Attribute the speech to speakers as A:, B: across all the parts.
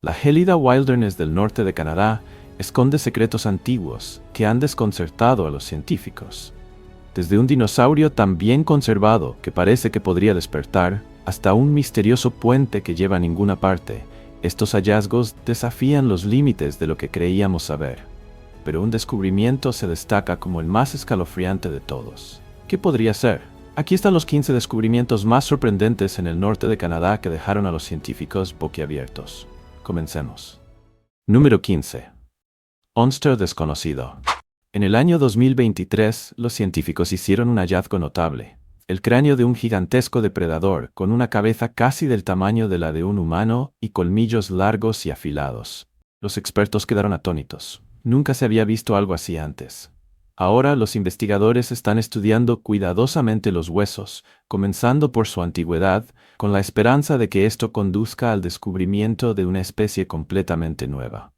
A: La gélida wilderness del norte de Canadá esconde secretos antiguos que han desconcertado a los científicos. Desde un dinosaurio tan bien conservado que parece que podría despertar, hasta un misterioso puente que lleva a ninguna parte, estos hallazgos desafían los límites de lo que creíamos saber. Pero un descubrimiento se destaca como el más escalofriante de todos. ¿Qué podría ser? Aquí están los 15 descubrimientos más sorprendentes en el norte de Canadá que dejaron a los científicos boquiabiertos. Comencemos. Número 15. Monster desconocido. En el año 2023, los científicos hicieron un hallazgo notable: el cráneo de un gigantesco depredador con una cabeza casi del tamaño de la de un humano y colmillos largos y afilados. Los expertos quedaron atónitos. Nunca se había visto algo así antes. Ahora los investigadores están estudiando cuidadosamente los huesos, comenzando por su antigüedad, con la esperanza de que esto conduzca al descubrimiento de una especie completamente nueva.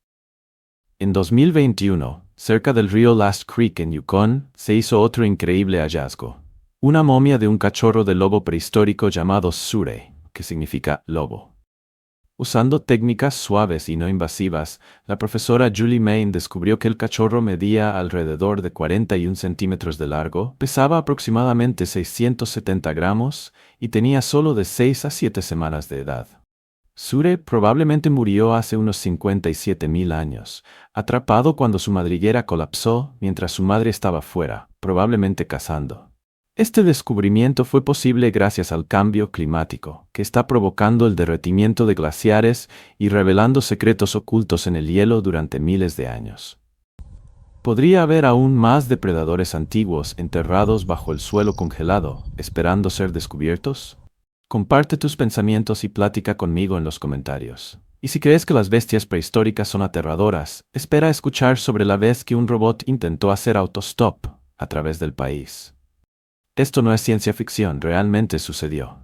A: En 2021, cerca del río Last Creek en Yukon, se hizo otro increíble hallazgo: una momia de un cachorro de lobo prehistórico llamado Sure, que significa lobo. Usando técnicas suaves y no invasivas, la profesora Julie Main descubrió que el cachorro medía alrededor de 41 centímetros de largo, pesaba aproximadamente 670 gramos y tenía solo de 6 a 7 semanas de edad. Sure probablemente murió hace unos 57,000 años, atrapado cuando su madriguera colapsó mientras su madre estaba fuera, probablemente cazando. Este descubrimiento fue posible gracias al cambio climático, que está provocando el derretimiento de glaciares y revelando secretos ocultos en el hielo durante miles de años. ¿Podría haber aún más depredadores antiguos enterrados bajo el suelo congelado, esperando ser descubiertos? Comparte tus pensamientos y plática conmigo en los comentarios. Y si crees que las bestias prehistóricas son aterradoras, espera a escuchar sobre la vez que un robot intentó hacer autostop a través del país. Esto no es ciencia ficción, realmente sucedió.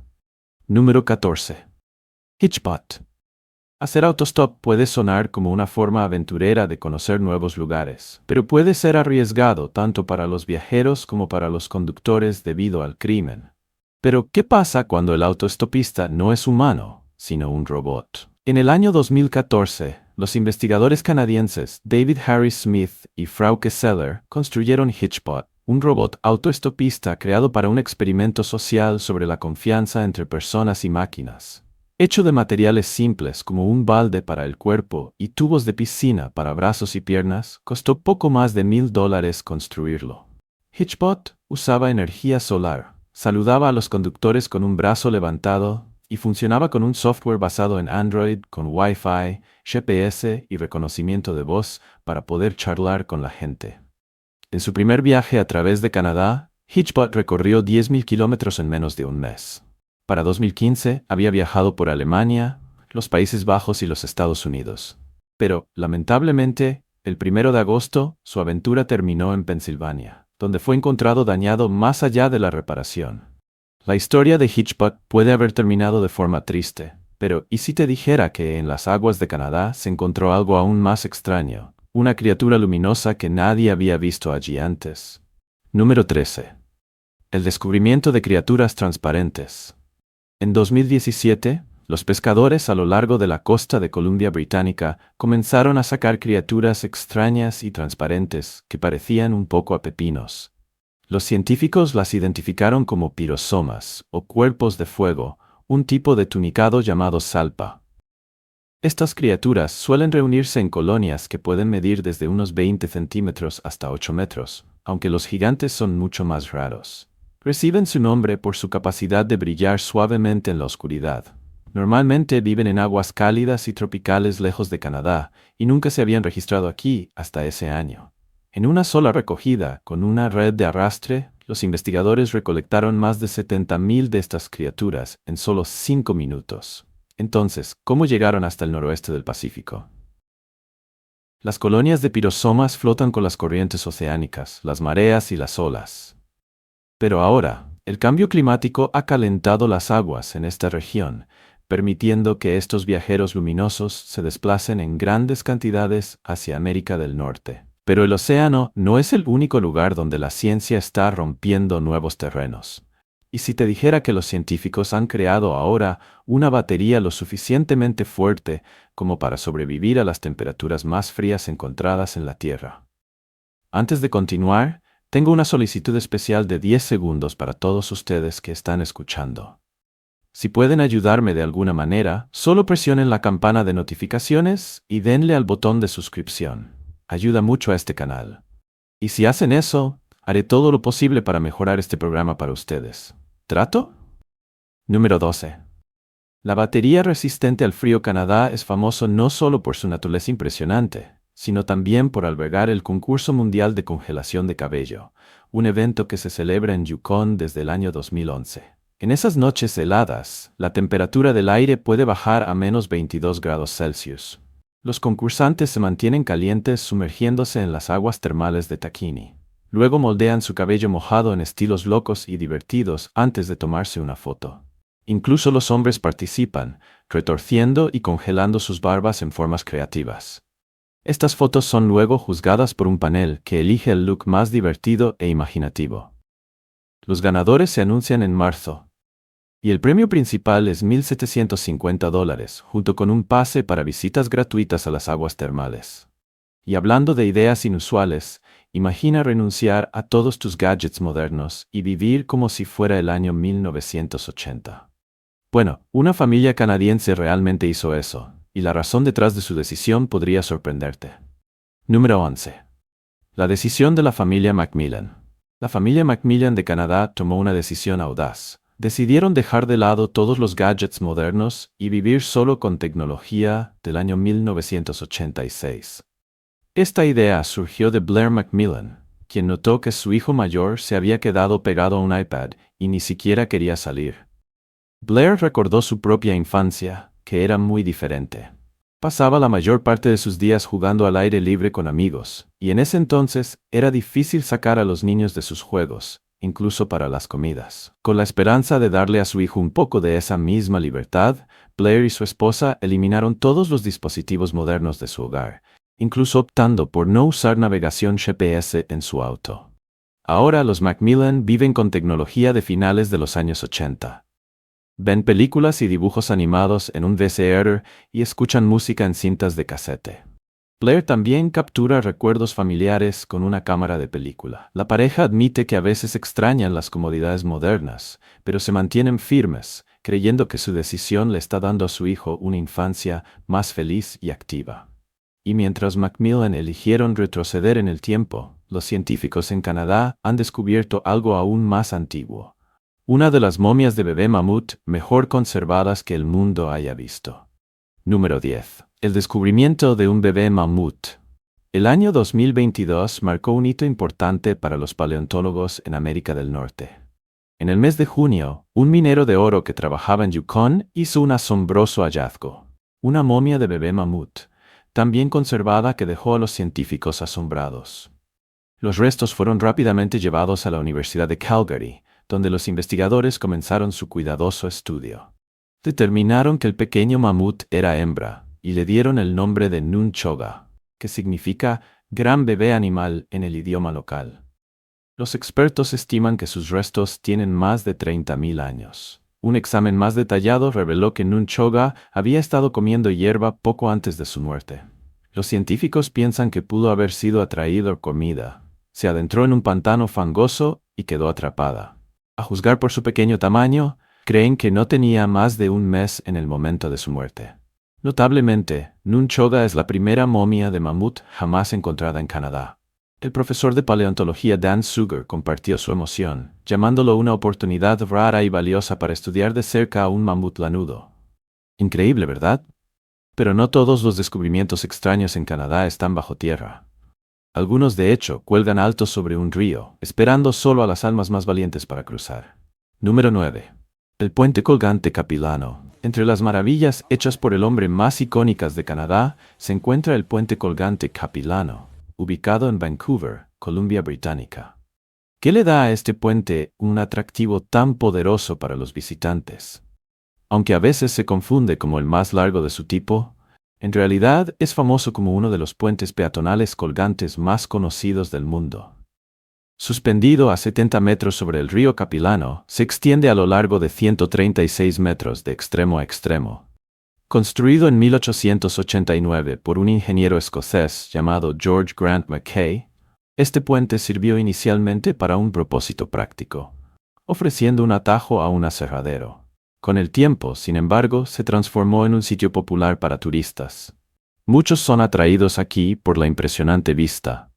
A: Número 14. Hitchbot. Hacer autostop puede sonar como una forma aventurera de conocer nuevos lugares, pero puede ser arriesgado tanto para los viajeros como para los conductores debido al crimen. Pero, ¿qué pasa cuando el autoestopista no es humano, sino un robot? En el año 2014, los investigadores canadienses David Harris Smith y Frauke Seller construyeron Hitchbot, un robot autoestopista creado para un experimento social sobre la confianza entre personas y máquinas. Hecho de materiales simples como un balde para el cuerpo y tubos de piscina para brazos y piernas, costó poco más de $1,000 construirlo. Hitchbot usaba energía solar, saludaba a los conductores con un brazo levantado y funcionaba con un software basado en Android con Wi-Fi, GPS y reconocimiento de voz para poder charlar con la gente. En su primer viaje a través de Canadá, Hitchbot recorrió 10,000 kilómetros en menos de un mes. Para 2015 había viajado por Alemania, los Países Bajos y los Estados Unidos. Pero, lamentablemente, el 1 de agosto, su aventura terminó en Pensilvania, donde fue encontrado dañado más allá de la reparación. La historia de Hitchbot puede haber terminado de forma triste, pero ¿y si te dijera que en las aguas de Canadá se encontró algo aún más extraño? Una criatura luminosa que nadie había visto allí antes. Número 13. El descubrimiento de criaturas transparentes. En 2017, los pescadores a lo largo de la costa de Columbia Británica comenzaron a sacar criaturas extrañas y transparentes que parecían un poco a pepinos. Los científicos las identificaron como pirosomas, o cuerpos de fuego, un tipo de tunicado llamado salpa. Estas criaturas suelen reunirse en colonias que pueden medir desde unos 20 centímetros hasta 8 metros, aunque los gigantes son mucho más raros. Reciben su nombre por su capacidad de brillar suavemente en la oscuridad. Normalmente viven en aguas cálidas y tropicales lejos de Canadá, y nunca se habían registrado aquí hasta ese año. En una sola recogida, con una red de arrastre, los investigadores recolectaron más de 70,000 de estas criaturas en solo 5 minutos. Entonces, ¿cómo llegaron hasta el noroeste del Pacífico? Las colonias de pirosomas flotan con las corrientes oceánicas, las mareas y las olas. Pero ahora, el cambio climático ha calentado las aguas en esta región, permitiendo que estos viajeros luminosos se desplacen en grandes cantidades hacia América del Norte. Pero el océano no es el único lugar donde la ciencia está rompiendo nuevos terrenos. ¿Y si te dijera que los científicos han creado ahora una batería lo suficientemente fuerte como para sobrevivir a las temperaturas más frías encontradas en la Tierra? Antes de continuar, tengo una solicitud especial de 10 segundos para todos ustedes que están escuchando. Si pueden ayudarme de alguna manera, solo presionen la campana de notificaciones y denle al botón de suscripción. Ayuda mucho a este canal. Y si hacen eso, haré todo lo posible para mejorar este programa para ustedes. ¿Trato? Número 12. La batería resistente al frío Canadá es famoso no solo por su naturaleza impresionante, sino también por albergar el Concurso Mundial de Congelación de Cabello, un evento que se celebra en Yukon desde el año 2011. En esas noches heladas, la temperatura del aire puede bajar a menos 22 grados Celsius. Los concursantes se mantienen calientes sumergiéndose en las aguas termales de Takini. Luego moldean su cabello mojado en estilos locos y divertidos antes de tomarse una foto. Incluso los hombres participan, retorciendo y congelando sus barbas en formas creativas. Estas fotos son luego juzgadas por un panel que elige el look más divertido e imaginativo. Los ganadores se anuncian en marzo. Y el premio principal es $1,750, junto con un pase para visitas gratuitas a las aguas termales. Y hablando de ideas inusuales, imagina renunciar a todos tus gadgets modernos y vivir como si fuera el año 1980. Bueno, una familia canadiense realmente hizo eso, y la razón detrás de su decisión podría sorprenderte. Número 11. La decisión de la familia Macmillan. La familia Macmillan de Canadá tomó una decisión audaz. Decidieron dejar de lado todos los gadgets modernos y vivir solo con tecnología del año 1986. Esta idea surgió de Blair Macmillan, quien notó que su hijo mayor se había quedado pegado a un iPad y ni siquiera quería salir. Blair recordó su propia infancia, que era muy diferente. Pasaba la mayor parte de sus días jugando al aire libre con amigos, y en ese entonces era difícil sacar a los niños de sus juegos, incluso para las comidas. Con la esperanza de darle a su hijo un poco de esa misma libertad, Blair y su esposa eliminaron todos los dispositivos modernos de su hogar, incluso optando por no usar navegación GPS en su auto. Ahora los Macmillan viven con tecnología de finales de los años 80. Ven películas y dibujos animados en un VCR y escuchan música en cintas de casete. Blair también captura recuerdos familiares con una cámara de película. La pareja admite que a veces extrañan las comodidades modernas, pero se mantienen firmes, creyendo que su decisión le está dando a su hijo una infancia más feliz y activa. Y mientras Macmillan eligieron retroceder en el tiempo, los científicos en Canadá han descubierto algo aún más antiguo. Una de las momias de bebé mamut mejor conservadas que el mundo haya visto. Número 10. El descubrimiento de un bebé mamut. El año 2022 marcó un hito importante para los paleontólogos en América del Norte. En el mes de junio, un minero de oro que trabajaba en Yukon hizo un asombroso hallazgo. Una momia de bebé mamut, tan bien conservada que dejó a los científicos asombrados. Los restos fueron rápidamente llevados a la Universidad de Calgary, donde los investigadores comenzaron su cuidadoso estudio. Determinaron que el pequeño mamut era hembra, y le dieron el nombre de Nunchoga, que significa gran bebé animal en el idioma local. Los expertos estiman que sus restos tienen más de 30.000 años. Un examen más detallado reveló que Nunchoga había estado comiendo hierba poco antes de su muerte. Los científicos piensan que pudo haber sido atraído por comida. Se adentró en un pantano fangoso y quedó atrapada. A juzgar por su pequeño tamaño, creen que no tenía más de un mes en el momento de su muerte. Notablemente, Nunchoga es la primera momia de mamut jamás encontrada en Canadá. El profesor de paleontología Dan Sugar compartió su emoción, llamándolo una oportunidad rara y valiosa para estudiar de cerca a un mamut lanudo. Increíble, ¿verdad? Pero no todos los descubrimientos extraños en Canadá están bajo tierra. Algunos, de hecho, cuelgan altos sobre un río, esperando solo a las almas más valientes para cruzar. Número 9. El puente colgante Capilano. Entre las maravillas hechas por el hombre más icónicas de Canadá, se encuentra el puente colgante Capilano, ubicado en Vancouver, Columbia Británica. ¿Qué le da a este puente un atractivo tan poderoso para los visitantes? Aunque a veces se confunde como el más largo de su tipo, en realidad es famoso como uno de los puentes peatonales colgantes más conocidos del mundo. Suspendido a 70 metros sobre el río Capilano, se extiende a lo largo de 136 metros de extremo a extremo. Construido en 1889 por un ingeniero escocés llamado George Grant Mackay, este puente sirvió inicialmente para un propósito práctico, ofreciendo un atajo a un aserradero. Con el tiempo, sin embargo, se transformó en un sitio popular para turistas. Muchos son atraídos aquí por la impresionante vista,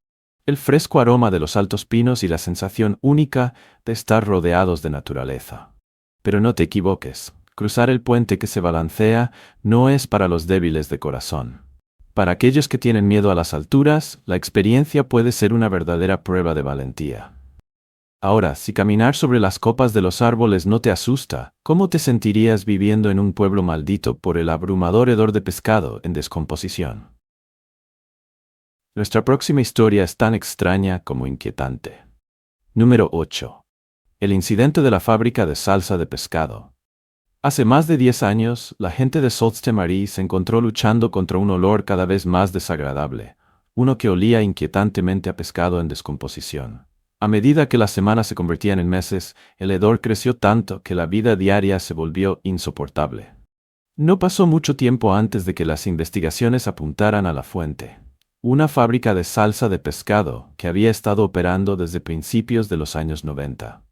A: el fresco aroma de los altos pinos y la sensación única de estar rodeados de naturaleza. Pero no te equivoques, cruzar el puente que se balancea no es para los débiles de corazón. Para aquellos que tienen miedo a las alturas, la experiencia puede ser una verdadera prueba de valentía. Ahora, si caminar sobre las copas de los árboles no te asusta, ¿cómo te sentirías viviendo en un pueblo maldito por el abrumador hedor de pescado en descomposición? Nuestra próxima historia es tan extraña como inquietante. Número 8. El incidente de la fábrica de salsa de pescado. Hace más de 10 años, la gente de Sault Ste. Marie se encontró luchando contra un olor cada vez más desagradable, uno que olía inquietantemente a pescado en descomposición. A medida que las semanas se convertían en meses, el hedor creció tanto que la vida diaria se volvió insoportable. No pasó mucho tiempo antes de que las investigaciones apuntaran a la fuente. Una fábrica de salsa de pescado que había estado operando desde principios de los años 90.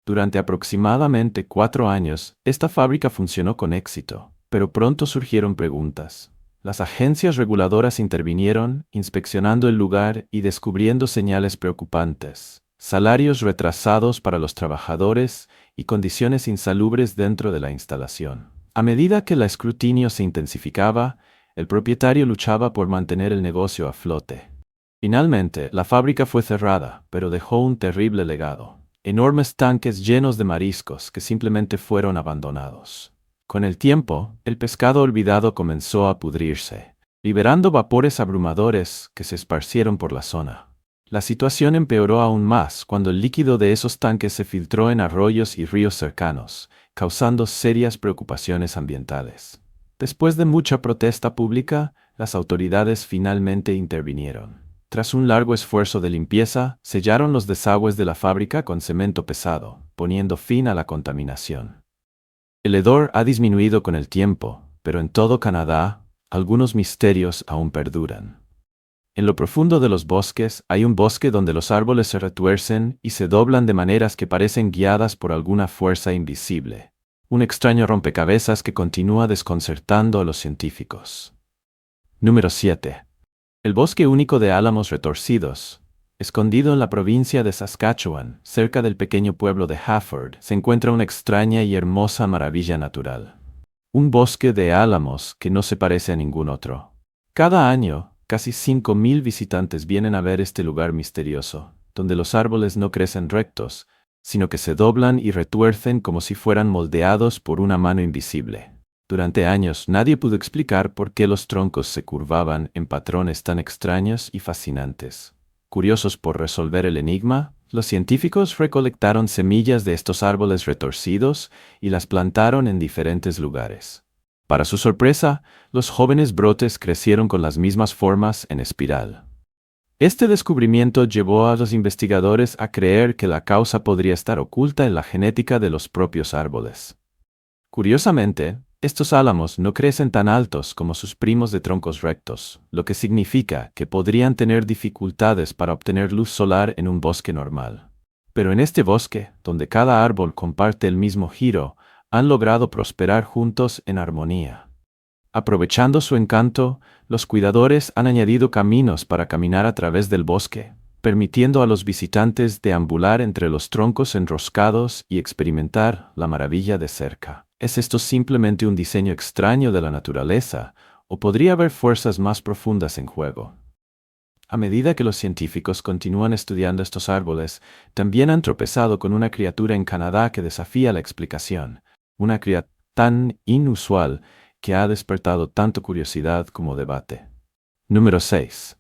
A: Durante aproximadamente 4 años, esta fábrica funcionó con éxito, pero pronto surgieron preguntas. Las agencias reguladoras intervinieron, inspeccionando el lugar y descubriendo señales preocupantes, salarios retrasados para los trabajadores y condiciones insalubres dentro de la instalación. A medida que el escrutinio se intensificaba, el propietario luchaba por mantener el negocio a flote. Finalmente, la fábrica fue cerrada, pero dejó un terrible legado. Enormes tanques llenos de mariscos que simplemente fueron abandonados. Con el tiempo, el pescado olvidado comenzó a pudrirse, liberando vapores abrumadores que se esparcieron por la zona. La situación empeoró aún más cuando el líquido de esos tanques se filtró en arroyos y ríos cercanos, causando serias preocupaciones ambientales. Después de mucha protesta pública, las autoridades finalmente intervinieron. Tras un largo esfuerzo de limpieza, sellaron los desagües de la fábrica con cemento pesado, poniendo fin a la contaminación. El hedor ha disminuido con el tiempo, pero en todo Canadá, algunos misterios aún perduran. En lo profundo de los bosques hay un bosque donde los árboles se retuercen y se doblan de maneras que parecen guiadas por alguna fuerza invisible. Un extraño rompecabezas que continúa desconcertando a los científicos. Número 7. El bosque único de álamos retorcidos. Escondido en la provincia de Saskatchewan, cerca del pequeño pueblo de Hafford, se encuentra una extraña y hermosa maravilla natural. Un bosque de álamos que no se parece a ningún otro. Cada año, casi 5,000 visitantes vienen a ver este lugar misterioso, donde los árboles no crecen rectos, sino que se doblan y retuercen como si fueran moldeados por una mano invisible. Durante años nadie pudo explicar por qué los troncos se curvaban en patrones tan extraños y fascinantes. Curiosos por resolver el enigma, los científicos recolectaron semillas de estos árboles retorcidos y las plantaron en diferentes lugares. Para su sorpresa, los jóvenes brotes crecieron con las mismas formas en espiral. Este descubrimiento llevó a los investigadores a creer que la causa podría estar oculta en la genética de los propios árboles. Curiosamente, estos álamos no crecen tan altos como sus primos de troncos rectos, lo que significa que podrían tener dificultades para obtener luz solar en un bosque normal. Pero en este bosque, donde cada árbol comparte el mismo giro, han logrado prosperar juntos en armonía. Aprovechando su encanto, los cuidadores han añadido caminos para caminar a través del bosque, permitiendo a los visitantes deambular entre los troncos enroscados y experimentar la maravilla de cerca. ¿Es esto simplemente un diseño extraño de la naturaleza, o podría haber fuerzas más profundas en juego? A medida que los científicos continúan estudiando estos árboles, también han tropezado con una criatura en Canadá que desafía la explicación, una criatura tan inusual que ha despertado tanto curiosidad como debate. Número 6.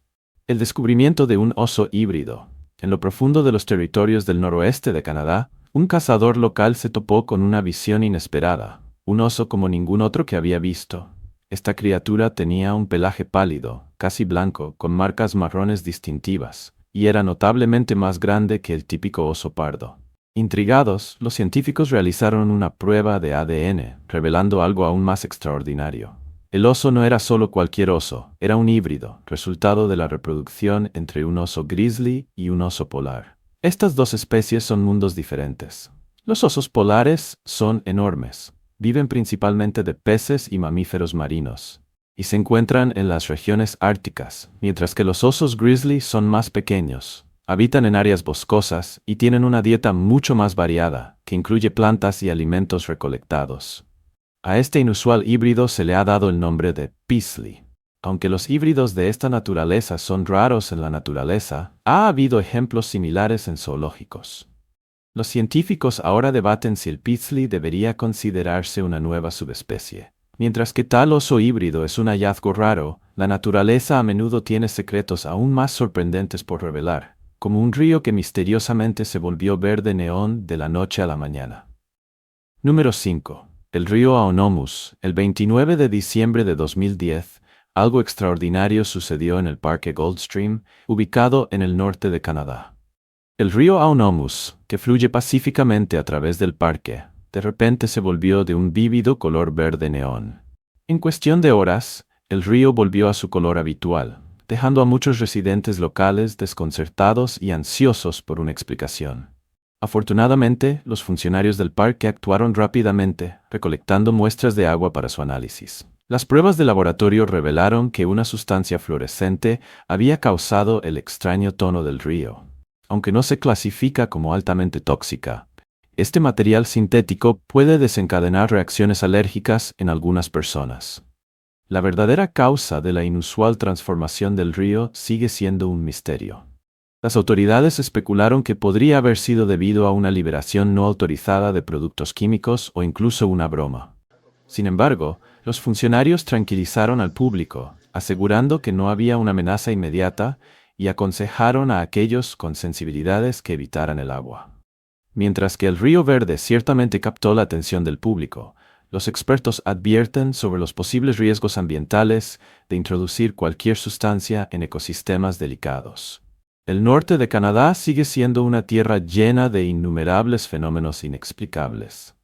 A: El descubrimiento de un oso híbrido. En lo profundo de los territorios del noroeste de Canadá, un cazador local se topó con una visión inesperada, un oso como ningún otro que había visto. Esta criatura tenía un pelaje pálido, casi blanco, con marcas marrones distintivas, y era notablemente más grande que el típico oso pardo. Intrigados, los científicos realizaron una prueba de ADN, revelando algo aún más extraordinario. El oso no era solo cualquier oso, era un híbrido, resultado de la reproducción entre un oso grizzly y un oso polar. Estas dos especies son mundos diferentes. Los osos polares son enormes. Viven principalmente de peces y mamíferos marinos, y se encuentran en las regiones árticas, mientras que los osos grizzly son más pequeños. Habitan en áreas boscosas y tienen una dieta mucho más variada, que incluye plantas y alimentos recolectados. A este inusual híbrido se le ha dado el nombre de Peaslee. Aunque los híbridos de esta naturaleza son raros en la naturaleza, ha habido ejemplos similares en zoológicos. Los científicos ahora debaten si el Peaslee debería considerarse una nueva subespecie. Mientras que tal oso híbrido es un hallazgo raro, la naturaleza a menudo tiene secretos aún más sorprendentes por revelar, como un río que misteriosamente se volvió verde neón de la noche a la mañana. Número 5. El río Aonomus. El 29 de diciembre de 2010, algo extraordinario sucedió en el Parque Goldstream, ubicado en el norte de Canadá. El río Aonomus, que fluye pacíficamente a través del parque, de repente se volvió de un vívido color verde neón. En cuestión de horas, el río volvió a su color habitual, dejando a muchos residentes locales desconcertados y ansiosos por una explicación. Afortunadamente, los funcionarios del parque actuaron rápidamente, recolectando muestras de agua para su análisis. Las pruebas de laboratorio revelaron que una sustancia fluorescente había causado el extraño tono del río. Aunque no se clasifica como altamente tóxica, este material sintético puede desencadenar reacciones alérgicas en algunas personas. La verdadera causa de la inusual transformación del río sigue siendo un misterio. Las autoridades especularon que podría haber sido debido a una liberación no autorizada de productos químicos o incluso una broma. Sin embargo, los funcionarios tranquilizaron al público, asegurando que no había una amenaza inmediata y aconsejaron a aquellos con sensibilidades que evitaran el agua. Mientras que el río Verde ciertamente captó la atención del público, los expertos advierten sobre los posibles riesgos ambientales de introducir cualquier sustancia en ecosistemas delicados. El norte de Canadá sigue siendo una tierra llena de innumerables fenómenos inexplicables.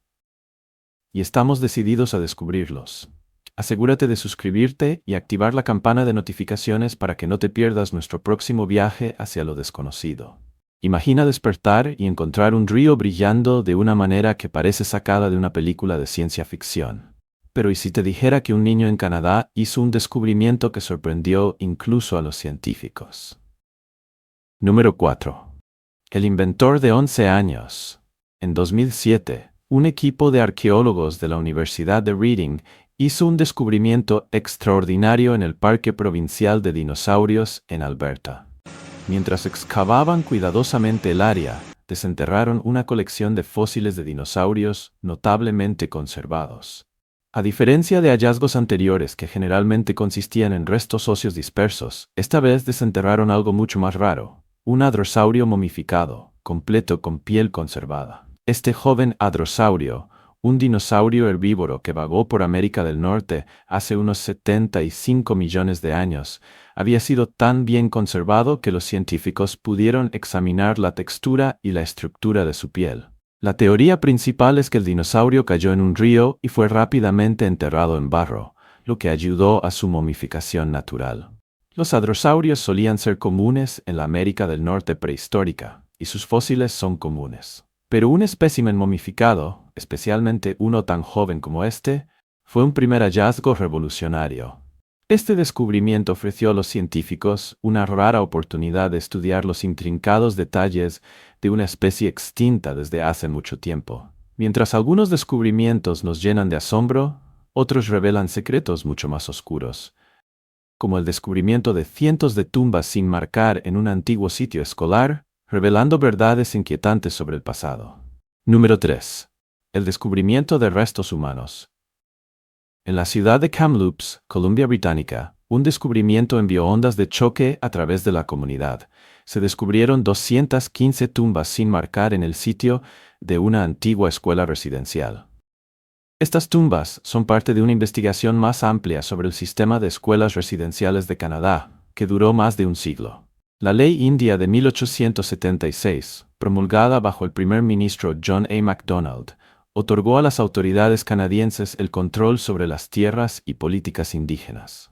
A: Y estamos decididos a descubrirlos. Asegúrate de suscribirte y activar la campana de notificaciones para que no te pierdas nuestro próximo viaje hacia lo desconocido. Imagina despertar y encontrar un río brillando de una manera que parece sacada de una película de ciencia ficción. Pero ¿y si te dijera que un niño en Canadá hizo un descubrimiento que sorprendió incluso a los científicos? Número 4. El inventor de 11 años. En 2007, un equipo de arqueólogos de la Universidad de Reading hizo un descubrimiento extraordinario en el Parque Provincial de Dinosaurios en Alberta. Mientras excavaban cuidadosamente el área, desenterraron una colección de fósiles de dinosaurios notablemente conservados. A diferencia de hallazgos anteriores que generalmente consistían en restos óseos dispersos, esta vez desenterraron algo mucho más raro, un hadrosaurio momificado, completo con piel conservada. Este joven hadrosaurio, un dinosaurio herbívoro que vagó por América del Norte hace unos 75 millones de años, había sido tan bien conservado que los científicos pudieron examinar la textura y la estructura de su piel. La teoría principal es que el dinosaurio cayó en un río y fue rápidamente enterrado en barro, lo que ayudó a su momificación natural. Los hadrosaurios solían ser comunes en la América del Norte prehistórica, y sus fósiles son comunes. Pero un espécimen momificado, especialmente uno tan joven como este, fue un primer hallazgo revolucionario. Este descubrimiento ofreció a los científicos una rara oportunidad de estudiar los intrincados detalles de una especie extinta desde hace mucho tiempo. Mientras algunos descubrimientos nos llenan de asombro, otros revelan secretos mucho más oscuros, como el descubrimiento de cientos de tumbas sin marcar en un antiguo sitio escolar, revelando verdades inquietantes sobre el pasado. Número 3. El descubrimiento de restos humanos. En la ciudad de Kamloops, Columbia Británica, un descubrimiento envió ondas de choque a través de la comunidad. Se descubrieron 215 tumbas sin marcar en el sitio de una antigua escuela residencial. Estas tumbas son parte de una investigación más amplia sobre el sistema de escuelas residenciales de Canadá, que duró más de un siglo. La Ley India de 1876, promulgada bajo el primer ministro John A. Macdonald, otorgó a las autoridades canadienses el control sobre las tierras y políticas indígenas.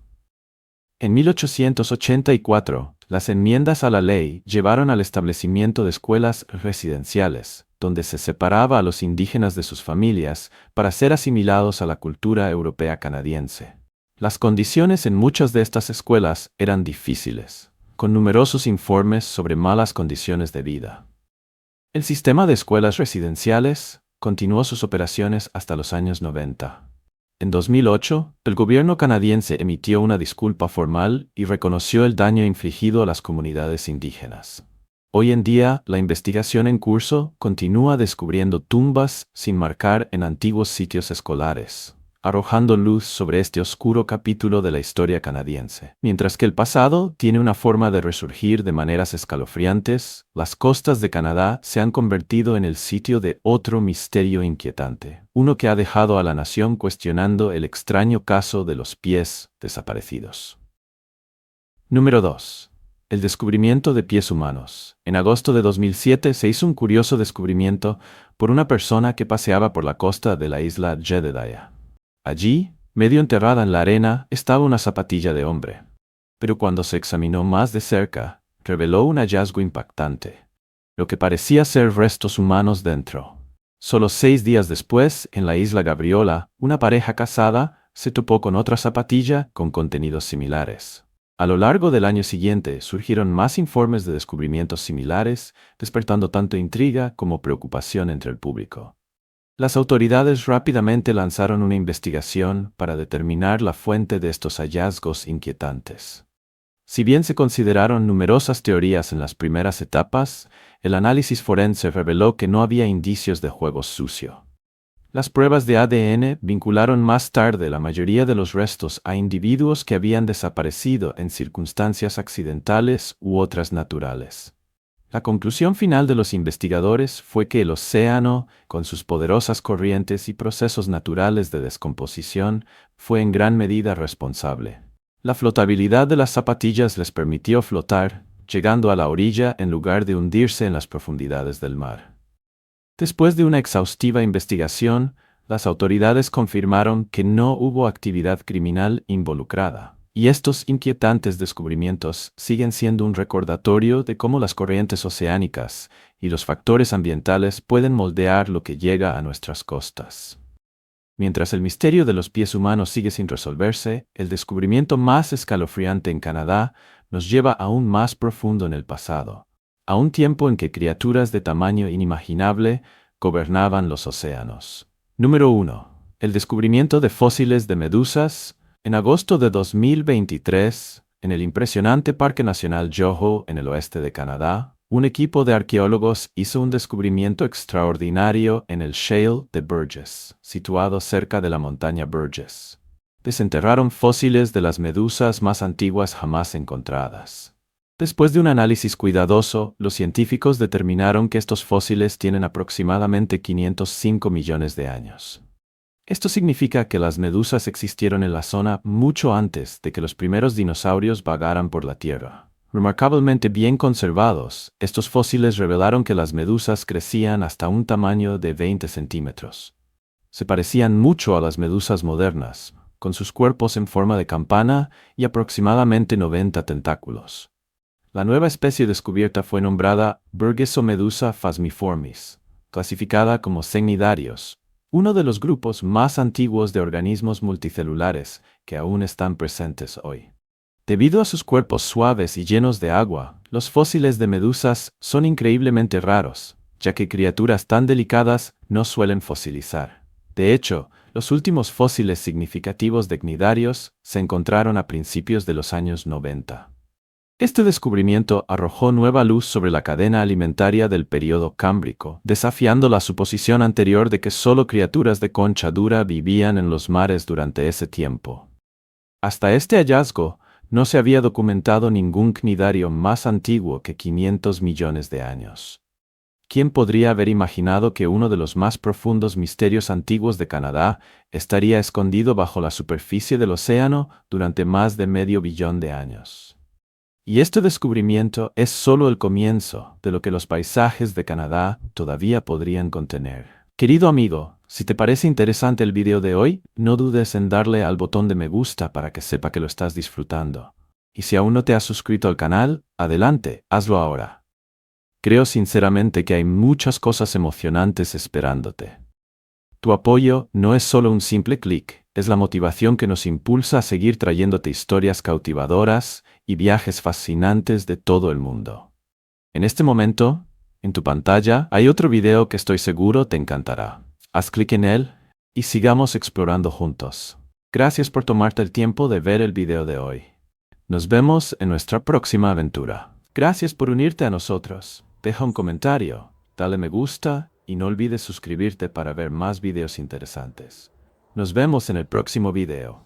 A: En 1884, las enmiendas a la ley llevaron al establecimiento de escuelas residenciales, donde se separaba a los indígenas de sus familias para ser asimilados a la cultura europea canadiense. Las condiciones en muchas de estas escuelas eran difíciles, con numerosos informes sobre malas condiciones de vida. El sistema de escuelas residenciales continuó sus operaciones hasta los años 90. En 2008, el gobierno canadiense emitió una disculpa formal y reconoció el daño infligido a las comunidades indígenas. Hoy en día, la investigación en curso continúa descubriendo tumbas sin marcar en antiguos sitios escolares, arrojando luz sobre este oscuro capítulo de la historia canadiense. Mientras que el pasado tiene una forma de resurgir de maneras escalofriantes, las costas de Canadá se han convertido en el sitio de otro misterio inquietante, uno que ha dejado a la nación cuestionando el extraño caso de los pies desaparecidos. Número 2. El descubrimiento de pies humanos. En agosto de 2007 se hizo un curioso descubrimiento por una persona que paseaba por la costa de la isla Jedediah. Allí, medio enterrada en la arena, estaba una zapatilla de hombre. Pero cuando se examinó más de cerca, reveló un hallazgo impactante. Lo que parecía ser restos humanos dentro. Solo 6 días después, en la isla Gabriola, una pareja casada se topó con otra zapatilla con contenidos similares. A lo largo del año siguiente surgieron más informes de descubrimientos similares, despertando tanto intriga como preocupación entre el público. Las autoridades rápidamente lanzaron una investigación para determinar la fuente de estos hallazgos inquietantes. Si bien se consideraron numerosas teorías en las primeras etapas, el análisis forense reveló que no había indicios de juego sucio. Las pruebas de ADN vincularon más tarde la mayoría de los restos a individuos que habían desaparecido en circunstancias accidentales u otras naturales. La conclusión final de los investigadores fue que el océano, con sus poderosas corrientes y procesos naturales de descomposición, fue en gran medida responsable. La flotabilidad de las zapatillas les permitió flotar, llegando a la orilla en lugar de hundirse en las profundidades del mar. Después de una exhaustiva investigación, las autoridades confirmaron que no hubo actividad criminal involucrada. Y estos inquietantes descubrimientos siguen siendo un recordatorio de cómo las corrientes oceánicas y los factores ambientales pueden moldear lo que llega a nuestras costas. Mientras el misterio de los pies humanos sigue sin resolverse, el descubrimiento más escalofriante en Canadá nos lleva aún más profundo en el pasado, a un tiempo en que criaturas de tamaño inimaginable gobernaban los océanos. Número 1. El descubrimiento de fósiles de medusas. En agosto de 2023, en el impresionante Parque Nacional Yoho, en el oeste de Canadá, un equipo de arqueólogos hizo un descubrimiento extraordinario en el Shale de Burgess, situado cerca de la montaña Burgess. Desenterraron fósiles de las medusas más antiguas jamás encontradas. Después de un análisis cuidadoso, los científicos determinaron que estos fósiles tienen aproximadamente 505 millones de años. Esto significa que las medusas existieron en la zona mucho antes de que los primeros dinosaurios vagaran por la Tierra. Remarcablemente bien conservados, estos fósiles revelaron que las medusas crecían hasta un tamaño de 20 centímetros. Se parecían mucho a las medusas modernas, con sus cuerpos en forma de campana y aproximadamente 90 tentáculos. La nueva especie descubierta fue nombrada Burgessomedusa phasmiformis, clasificada como cnidarios, uno de los grupos más antiguos de organismos multicelulares que aún están presentes hoy. Debido a sus cuerpos suaves y llenos de agua, los fósiles de medusas son increíblemente raros, ya que criaturas tan delicadas no suelen fosilizar. De hecho, los últimos fósiles significativos de cnidarios se encontraron a principios de los años 90. Este descubrimiento arrojó nueva luz sobre la cadena alimentaria del período cámbrico, desafiando la suposición anterior de que solo criaturas de concha dura vivían en los mares durante ese tiempo. Hasta este hallazgo, no se había documentado ningún cnidario más antiguo que 500 millones de años. ¿Quién podría haber imaginado que uno de los más profundos misterios antiguos de Canadá estaría escondido bajo la superficie del océano durante más de medio billón de años? Y este descubrimiento es solo el comienzo de lo que los paisajes de Canadá todavía podrían contener. Querido amigo, si te parece interesante el video de hoy, no dudes en darle al botón de me gusta para que sepa que lo estás disfrutando. Y si aún no te has suscrito al canal, adelante, hazlo ahora. Creo sinceramente que hay muchas cosas emocionantes esperándote. Tu apoyo no es solo un simple clic, es la motivación que nos impulsa a seguir trayéndote historias cautivadoras y viajes fascinantes de todo el mundo. En este momento, en tu pantalla, hay otro video que estoy seguro te encantará. Haz clic en él y sigamos explorando juntos. Gracias por tomarte el tiempo de ver el video de hoy. Nos vemos en nuestra próxima aventura. Gracias por unirte a nosotros. Deja un comentario, dale me gusta y no olvides suscribirte para ver más videos interesantes. Nos vemos en el próximo video.